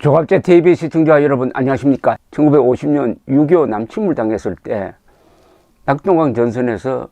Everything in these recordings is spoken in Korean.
조갑제 TV 시청자 여러분 안녕하십니까. 1950년 6.25 남침을 당했을 때 낙동강 전선에서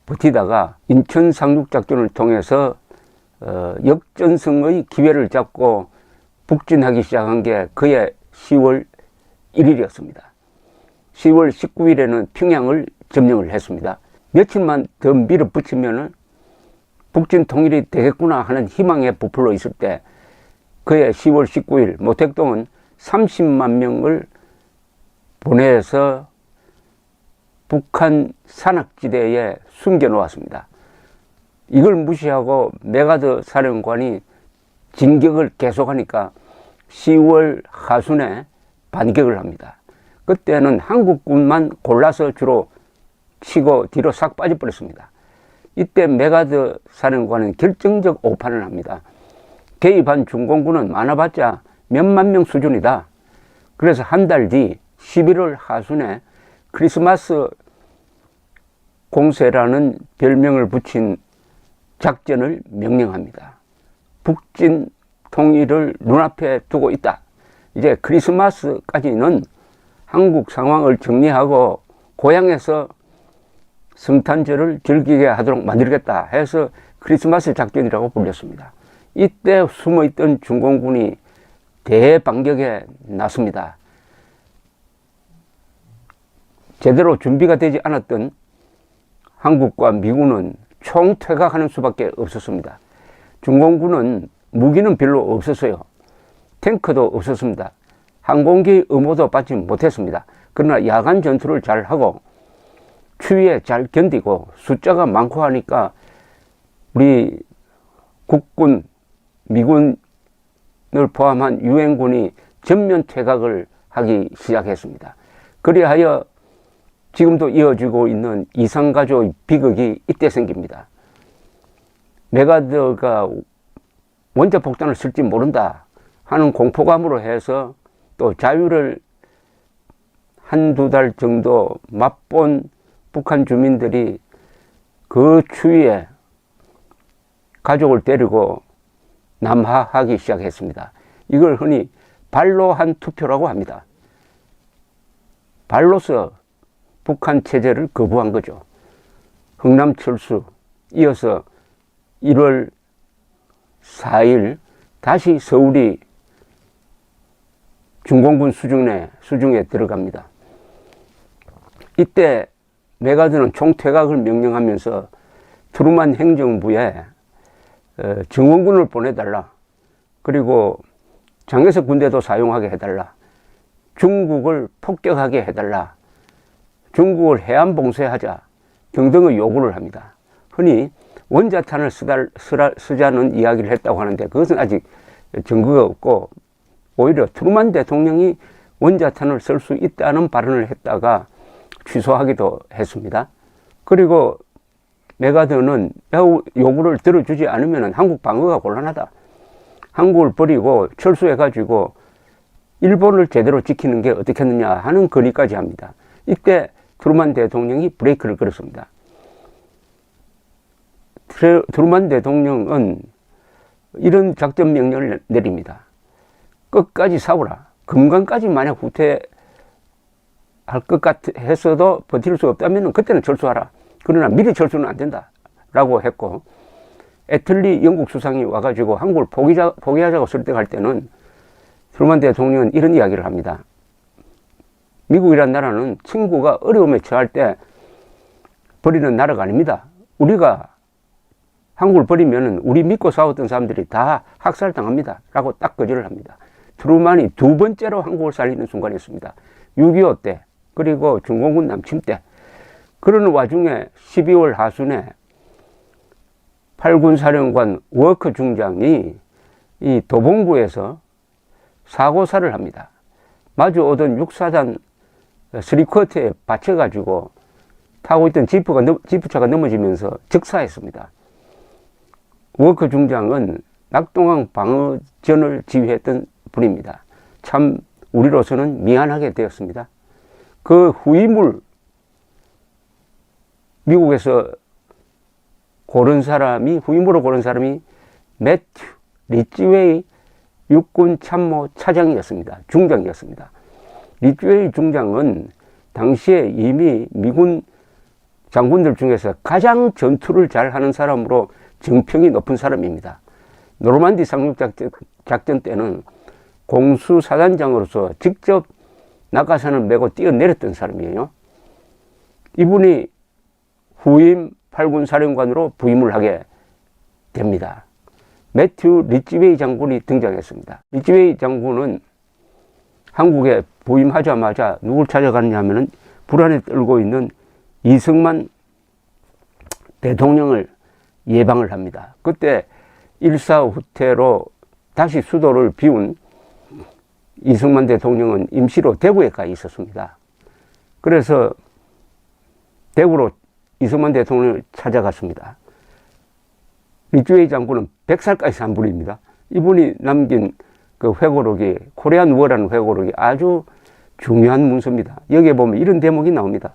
버티다가 인천 상륙작전을 통해서 역전승의 기회를 잡고 북진하기 시작한 게 그해 10월 1일이었습니다. 10월 19일에는 평양을 점령을 했습니다. 며칠만 더 밀어붙이면 북진 통일이 되겠구나 하는 희망에 부풀어 있을 때 그해 10월 19일 모택동은 30만 명을 보내서 북한 산악지대에 숨겨놓았습니다. 이걸 무시하고 메가더 사령관이 진격을 계속하니까 10월 하순에 반격을 합니다. 그때는 한국군만 골라서 주로 치고 뒤로 싹 빠져버렸습니다. 이때 메가더 사령관은 결정적 오판을 합니다. 개입한 중공군은 많아봤자 몇만 명 수준이다. 그래서 한 달 뒤 11월 하순에 크리스마스 공세라는 별명을 붙인 작전을 명령합니다. 북진 통일을 눈앞에 두고 있다. 이제 크리스마스까지는 한국 상황을 정리하고 고향에서 성탄절을 즐기게 하도록 만들겠다 해서 크리스마스 작전이라고 불렸습니다. 이때 숨어있던 중공군이 대반격에 나섭니다. 제대로 준비가 되지 않았던 한국과 미군은 총퇴각하는 수밖에 없었습니다. 중공군은 무기는 별로 없었어요. 탱크도 없었습니다. 항공기 의무도 받지 못했습니다. 그러나 야간 전투를 잘하고 추위에 잘 견디고 숫자가 많고 하니까 우리 국군, 미군을 포함한 유엔군이 전면 퇴각을 하기 시작했습니다. 그리하여 지금도 이어지고 있는 이산가족 비극이 이때 생깁니다. 메가더가 원자폭탄을 쓸지 모른다 하는 공포감으로 해서 또 자유를 한두 달 정도 맛본 북한 주민들이 그 추위에 가족을 데리고 남하하기 시작했습니다. 이걸 흔히 발로 한 투표라고 합니다. 발로서 북한 체제를 거부한 거죠. 흥남철수 이어서 1월 4일 다시 서울이 중공군 수중에 들어갑니다. 이때 메가더는 총퇴각을 명령하면서 트루만 행정부에 증원군을 보내달라. 그리고 장개석 군대도 사용하게 해달라. 중국을 폭격하게 해달라. 중국을 해안 봉쇄하자 등등의 요구를 합니다. 흔히 원자탄을 쓰자는 이야기를 했다고 하는데 그것은 아직 증거가 없고 오히려 트루만 대통령이 원자탄을 쓸 수 있다는 발언을 했다가 취소하기도 했습니다. 그리고 메가더는 요구를 들어주지 않으면 한국 방어가 곤란하다. 한국을 버리고 철수해가지고 일본을 제대로 지키는 게 어떻겠느냐 하는 건의까지 합니다. 이때 트루만 대통령이 브레이크를 걸었습니다. 트루만 대통령은 이런 작전 명령을 내립니다. 끝까지 싸우라. 금강까지 만약 후퇴할 것 같았어도 버틸 수 없다면 그때는 철수하라. 그러나 미리 철수는 안 된다 라고 했고, 애틀리 영국 수상이 와가지고 한국을 포기하자고 설득할 때는 트루만 대통령은 이런 이야기를 합니다. 미국이란 나라는 친구가 어려움에 처할 때 버리는 나라가 아닙니다. 우리가 한국을 버리면 우리 믿고 싸웠던 사람들이 다 학살당합니다 라고 딱 거절을 합니다. 트루만이 두 번째로 한국을 살리는 순간이었습니다. 6.25 때 그리고 중공군 남침 때. 그런 와중에 12월 하순에 8군 사령관 워커 중장이 이 도봉구에서 사고사를 합니다. 마주 오던 육사단 3쿼터에 받쳐가지고 타고 있던 지프차가 넘어지면서 즉사했습니다. 워커 중장은 낙동강 방어전을 지휘했던 분입니다. 참 우리로서는 미안하게 되었습니다. 그 후임을 미국에서 후임으로 고른 사람이 매튜 리치웨이 육군 참모 차장이었습니다. 중장이었습니다. 리쭈웨이 중장은 당시에 이미 미군 장군들 중에서 가장 전투를 잘하는 사람으로 정평이 높은 사람입니다. 노르만디 상륙작전 때는 공수사단장으로서 직접 낙하산을 메고 뛰어내렸던 사람이에요. 이분이 후임 8군 사령관으로 부임을 하게 됩니다. 매튜 리찌웨이 장군이 등장했습니다. 리찌웨이 장군은 한국에 부임하자마자 누굴 찾아갔냐면은 불안에 떨고 있는 이승만 대통령을 예방을 합니다. 그때 일사후퇴로 다시 수도를 비운 이승만 대통령은 임시로 대구에 가 있었습니다. 그래서 대구로 이승만 대통령을 찾아갔습니다. 리쭈웨이 장군은 100살까지 산 분입니다. 이분이 남긴 그 회고록이, 코리안 워라는 회고록이 아주 중요한 문서입니다. 여기에 보면 이런 대목이 나옵니다.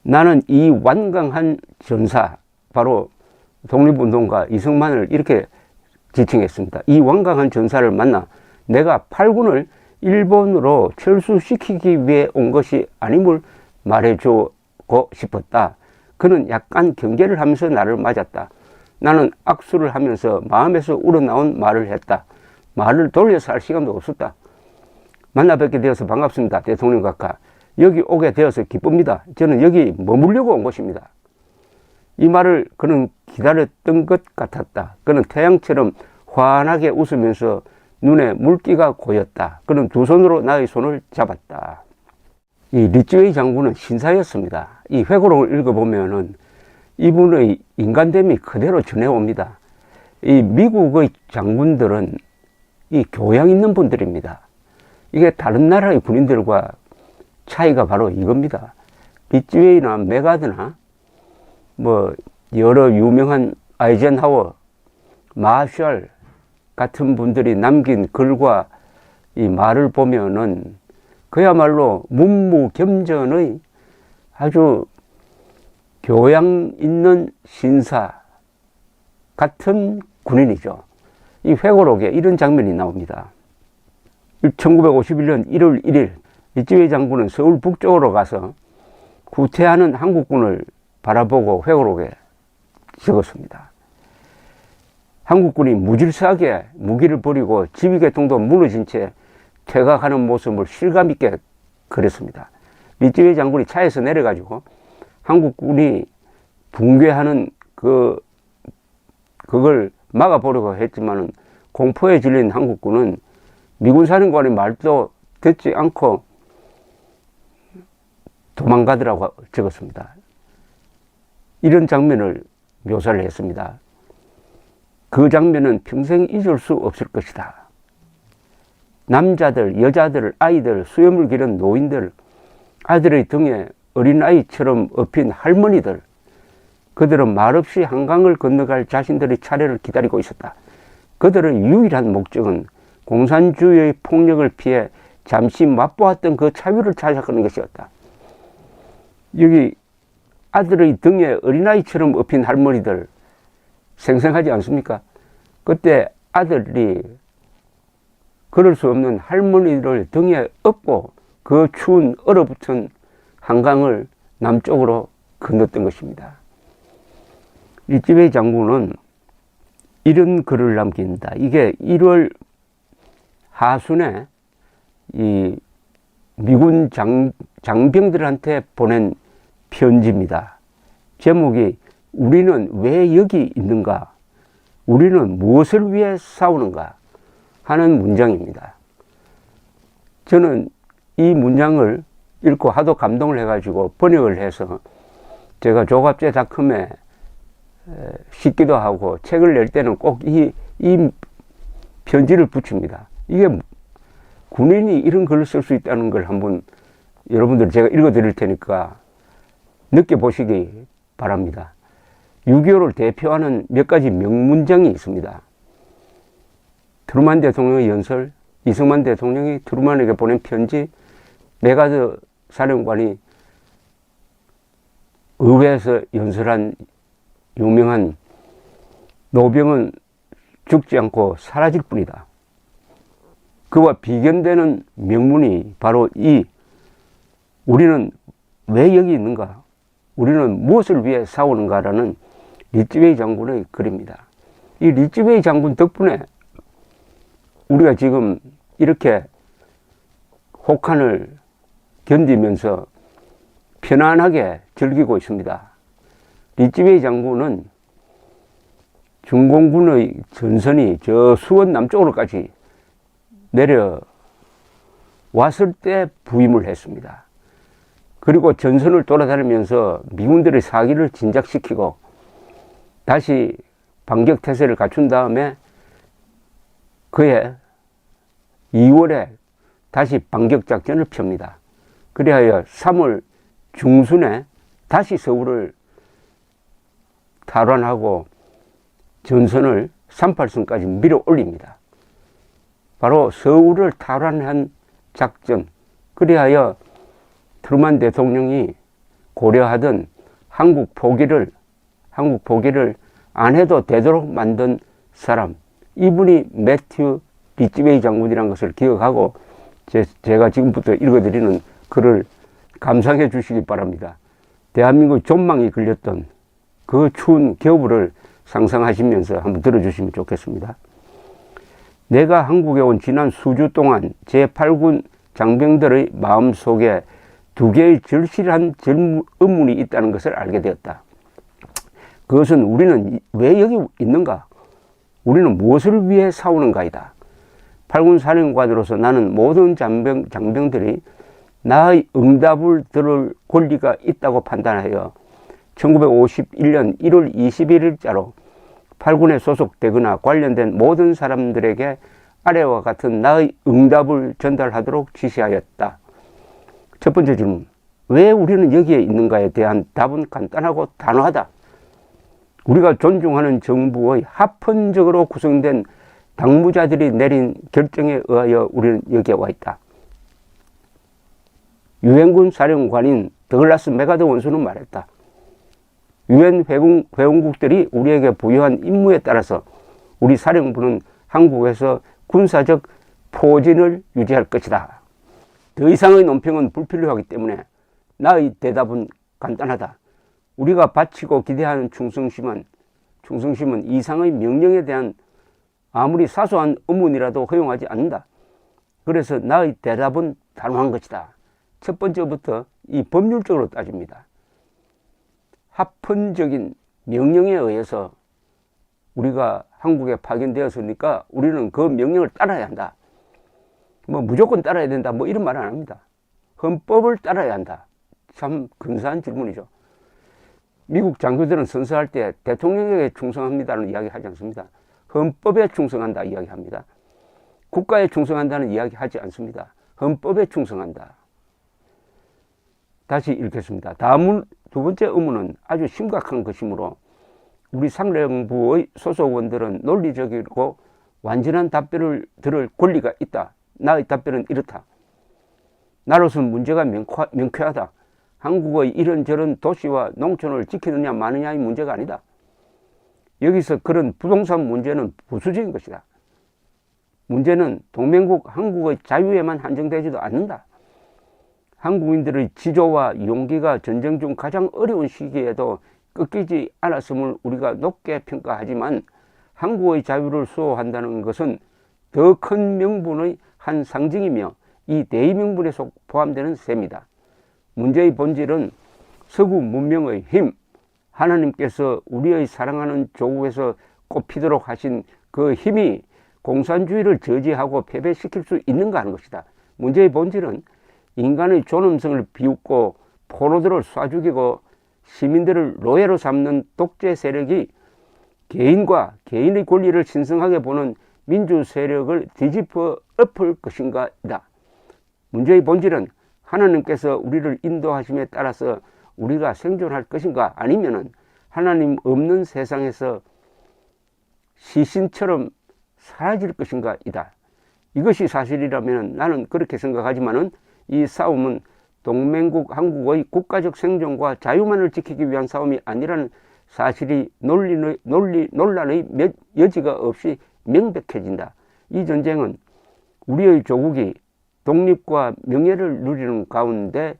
나는 이 완강한 전사, 바로 독립운동가 이승만을 이렇게 지칭했습니다. 이 완강한 전사를 만나 내가 8군을 일본으로 철수시키기 위해 온 것이 아님을 말해주고 싶었다. 그는 약간 경계를 하면서 나를 맞았다. 나는 악수를 하면서 마음에서 우러나온 말을 했다. 말을 돌려서 할 시간도 없었다. 만나 뵙게 되어서 반갑습니다. 대통령 각하. 여기 오게 되어서 기쁩니다. 저는 여기 머물려고 온 것입니다. 이 말을 그는 기다렸던 것 같았다. 그는 태양처럼 환하게 웃으면서 눈에 물기가 고였다. 그는 두 손으로 나의 손을 잡았다. 이 리쭈웨이 장군은 신사였습니다. 이 회고록을 읽어보면은 이분의 인간됨이 그대로 전해옵니다. 이 미국의 장군들은 이 교양 있는 분들입니다. 이게 다른 나라의 군인들과 차이가 바로 이겁니다. 리쭈웨이나 메가드나 뭐 여러 유명한 아이젠하워, 마셜 같은 분들이 남긴 글과 이 말을 보면은 그야말로 문무겸전의 아주 교양 있는 신사 같은 군인이죠. 이 회고록에 이런 장면이 나옵니다. 1951년 1월 1일 리쭈웨이 장군은 서울 북쪽으로 가서 후퇴하는 한국군을 바라보고 회고록에 적었습니다. 한국군이 무질서하게 무기를 버리고 지휘계통도 무너진 채 퇴각하는 모습을 실감있게 그렸습니다. 리쭈웨이 장군이 차에서 내려가지고 한국군이 붕괴하는 그걸 막아보려고 했지만은 공포에 질린 한국군은 미군 사령관의 말도 듣지 않고 도망가더라고 적었습니다. 이런 장면을 묘사를 했습니다. 그 장면은 평생 잊을 수 없을 것이다. 남자들, 여자들, 아이들, 수염을 기른 노인들, 아들의 등에 어린아이처럼 업힌 할머니들, 그들은 말없이 한강을 건너갈 자신들의 차례를 기다리고 있었다. 그들의 유일한 목적은 공산주의의 폭력을 피해 잠시 맛보았던 그 자유를 찾아가는 것이었다. 여기 아들의 등에 어린아이처럼 업힌 할머니들 생생하지 않습니까? 그때 아들이 걸을 수 없는 할머니를 등에 업고 그 추운 얼어붙은 한강을 남쪽으로 건넜던 것입니다. 리쭈웨이 장군은 이런 글을 남긴다. 이게 1월 하순에 이 미군 장병들한테 보낸 편지입니다. 제목이 우리는 왜 여기 있는가? 우리는 무엇을 위해 싸우는가? 하는 문장입니다. 저는 이 문장을 읽고 하도 감동을 해가지고 번역을 해서 제가 조갑제닷컴에 싣기도 하고 책을 낼 때는 꼭 이 편지를 붙입니다. 이게 군인이 이런 글을 쓸 수 있다는 걸 한번 여러분들 제가 읽어 드릴 테니까 느껴보시기 바랍니다. 6.25를 대표하는 몇 가지 명문장이 있습니다. 트루만 대통령의 연설, 이승만 대통령이 트루만에게 보낸 편지, 메가드 사령관이 의회에서 연설한 유명한 노병은 죽지 않고 사라질 뿐이다. 그와 비견되는 명문이 바로 이 우리는 왜 여기 있는가? 우리는 무엇을 위해 싸우는가라는 리츠베이 장군의 글입니다. 이 리츠베이 장군 덕분에 우리가 지금 이렇게 혹한을 견디면서 편안하게 즐기고 있습니다. 리츠베이 장군은 중공군의 전선이 저 수원 남쪽으로까지 내려왔을 때 부임을 했습니다. 그리고 전선을 돌아다니면서 미군들의 사기를 진작시키고 다시 반격태세를 갖춘 다음에 그해 2월에 다시 반격작전을 펴니다. 그리하여 3월 중순에 다시 서울을 탈환하고 전선을 38선까지 밀어 올립니다. 바로 서울을 탈환한 작전, 그리하여 트루만 대통령이 고려하던 한국 포기를 안 해도 되도록 만든 사람, 이분이 매튜 리츠베이 장군이라는 것을 기억하고 제가 지금부터 읽어드리는 글을 감상해 주시기 바랍니다. 대한민국 전망이 걸렸던 그 추운 겨울을 상상하시면서 한번 들어주시면 좋겠습니다. 내가 한국에 온 지난 수주 동안 제8군 장병들의 마음속에 두 개의 절실한 의문이 있다는 것을 알게 되었다. 그것은 우리는 왜 여기 있는가? 우리는 무엇을 위해 싸우는가이다. 8군 사령관으로서 나는 모든 장병들이 나의 응답을 들을 권리가 있다고 판단하여 1951년 1월 21일자로 8군에 소속되거나 관련된 모든 사람들에게 아래와 같은 나의 응답을 전달하도록 지시하였다. 첫 번째 질문, 왜 우리는 여기에 있는가에 대한 답은 간단하고 단호하다. 우리가 존중하는 정부의 합헌적으로 구성된 당무자들이 내린 결정에 의하여 우리는 여기에 와 있다. 유엔군 사령관인 더글라스 메가더 원수는 말했다. 유엔 회원국들이 우리에게 부여한 임무에 따라서 우리 사령부는 한국에서 군사적 포진을 유지할 것이다. 더 이상의 논평은 불필요하기 때문에 나의 대답은 간단하다. 우리가 바치고 기대하는 충성심은 이상의 명령에 대한 아무리 사소한 의문이라도 허용하지 않는다. 그래서 나의 대답은 단호한 것이다. 첫 번째부터 이 법률적으로 따집니다. 합헌적인 명령에 의해서 우리가 한국에 파견되었으니까 우리는 그 명령을 따라야 한다. 무조건 따라야 된다. 이런 말 안 합니다. 헌법을 따라야 한다. 참 근사한 질문이죠. 미국 장교들은 선서할 때 대통령에게 충성합니다는 이야기 하지 않습니다. 헌법에 충성한다 이야기합니다. 국가에 충성한다는 이야기 하지 않습니다. 헌법에 충성한다. 다시 읽겠습니다. 다음 두 번째 의문은 아주 심각한 것이므로 우리 사령부의 소속원들은 논리적이고 완전한 답변을 들을 권리가 있다. 나의 답변은 이렇다. 나로서는 문제가 명쾌하다. 한국의 이런저런 도시와 농촌을 지키느냐 마느냐의 문제가 아니다. 여기서 그런 부동산 문제는 부수적인 것이다. 문제는 동맹국 한국의 자유에만 한정되지도 않는다. 한국인들의 지조와 용기가 전쟁 중 가장 어려운 시기에도 꺾이지 않았음을 우리가 높게 평가하지만 한국의 자유를 수호한다는 것은 더 큰 명분의 한 상징이며 이 대의명분에 포함되는 셈이다. 문제의 본질은 서구 문명의 힘, 하나님께서 우리의 사랑하는 조국에서 꼽히도록 하신 그 힘이 공산주의를 저지하고 패배시킬 수 있는가 하는 것이다. 문제의 본질은 인간의 존엄성을 비웃고 포로들을 쏴 죽이고 시민들을 노예로 삼는 독재 세력이 개인과 개인의 권리를 신성하게 보는 민주 세력을 뒤집어 엎을 것인가이다. 문제의 본질은 하나님께서 우리를 인도하심에 따라서 우리가 생존할 것인가 아니면은 하나님 없는 세상에서 시신처럼 사라질 것인가이다. 이것이 사실이라면 나는 그렇게 생각하지만은 이 싸움은 동맹국 한국의 국가적 생존과 자유만을 지키기 위한 싸움이 아니라는 사실이 논란의 여지가 없이 명백해진다. 이 전쟁은 우리의 조국이 독립과 명예를 누리는 가운데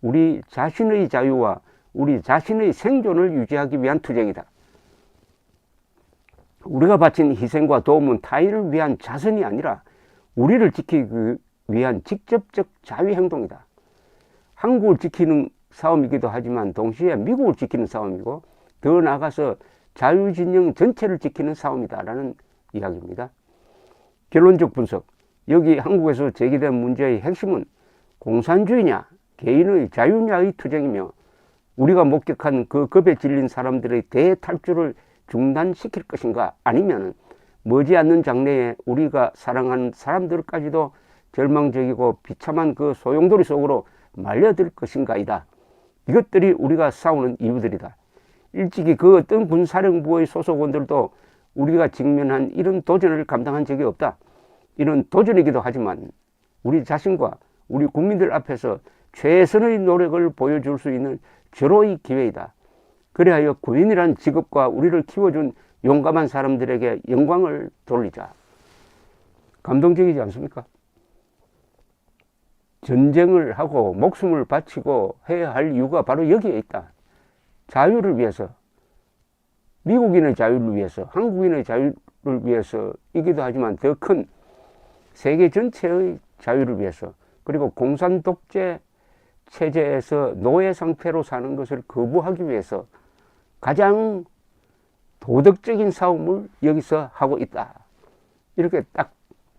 우리 자신의 자유와 우리 자신의 생존을 유지하기 위한 투쟁이다. 우리가 바친 희생과 도움은 타인을 위한 자선이 아니라 우리를 지키기 위한 직접적 자위행동이다. 한국을 지키는 싸움이기도 하지만 동시에 미국을 지키는 싸움이고 더 나아가서 자유진영 전체를 지키는 싸움이다라는 이야기입니다. 결론적 분석. 여기 한국에서 제기된 문제의 핵심은 공산주의냐 개인의 자유냐의 투쟁이며 우리가 목격한 그 겁에 질린 사람들의 대탈출을 중단시킬 것인가 아니면 머지않는 장래에 우리가 사랑하는 사람들까지도 절망적이고 비참한 그 소용돌이 속으로 말려들 것인가이다. 이것들이 우리가 싸우는 이유들이다. 일찍이 그 어떤 군사령부의 소속원들도 우리가 직면한 이런 도전을 감당한 적이 없다. 이런 도전이기도 하지만 우리 자신과 우리 국민들 앞에서 최선의 노력을 보여줄 수 있는 절호의 기회이다. 그리하여 군인이란 직업과 우리를 키워준 용감한 사람들에게 영광을 돌리자. 감동적이지 않습니까? 전쟁을 하고 목숨을 바치고 해야 할 이유가 바로 여기에 있다. 자유를 위해서, 미국인의 자유를 위해서, 한국인의 자유를 위해서이기도 하지만 더 큰 세계 전체의 자유를 위해서, 그리고 공산 독재 체제에서 노예 상태로 사는 것을 거부하기 위해서 가장 도덕적인 싸움을 여기서 하고 있다. 이렇게 딱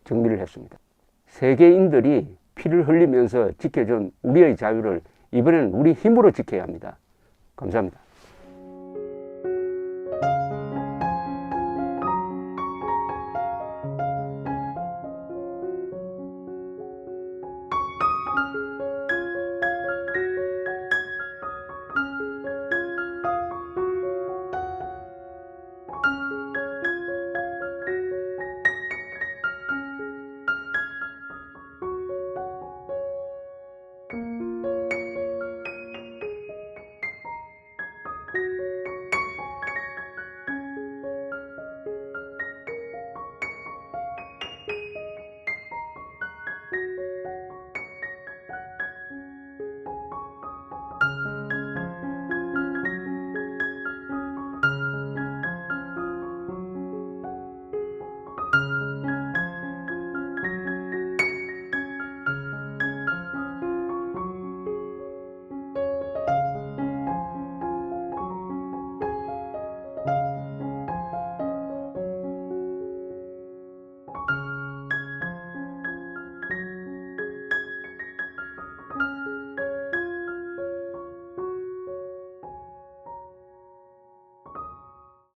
정리를 했습니다. 세계인들이 피를 흘리면서 지켜준 우리의 자유를 이번에는 우리 힘으로 지켜야 합니다. 감사합니다.